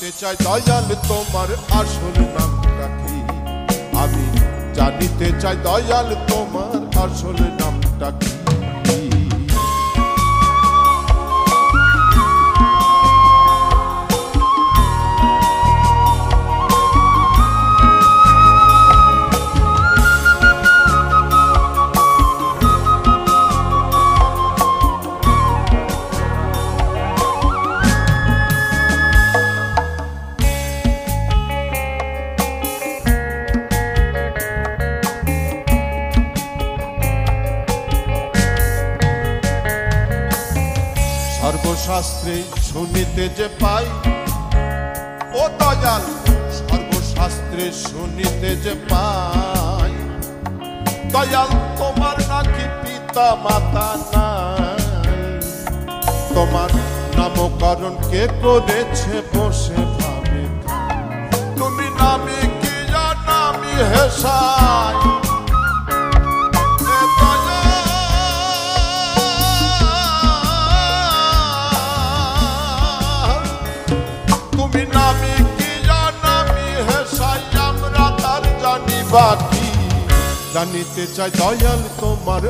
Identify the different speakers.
Speaker 1: জানিতে চাই দয়াল তোমার আসল নামটা কি। আমি জানিতে চাই দয়াল তোমার আসল নামটা কি। সর্বশাস্ত্রে শুনিতে যে পাই ও দয়াল, সর্বশাস্ত্রে শুনিতে যে পাই দয়াল তোমার নাকি পিতা মাতা নাই। তোমার নামকরণ কে করেছে বসে ভাবে, তুমি নামে কি নামি হেসাই। জানিতে চাই দয়াল তোমার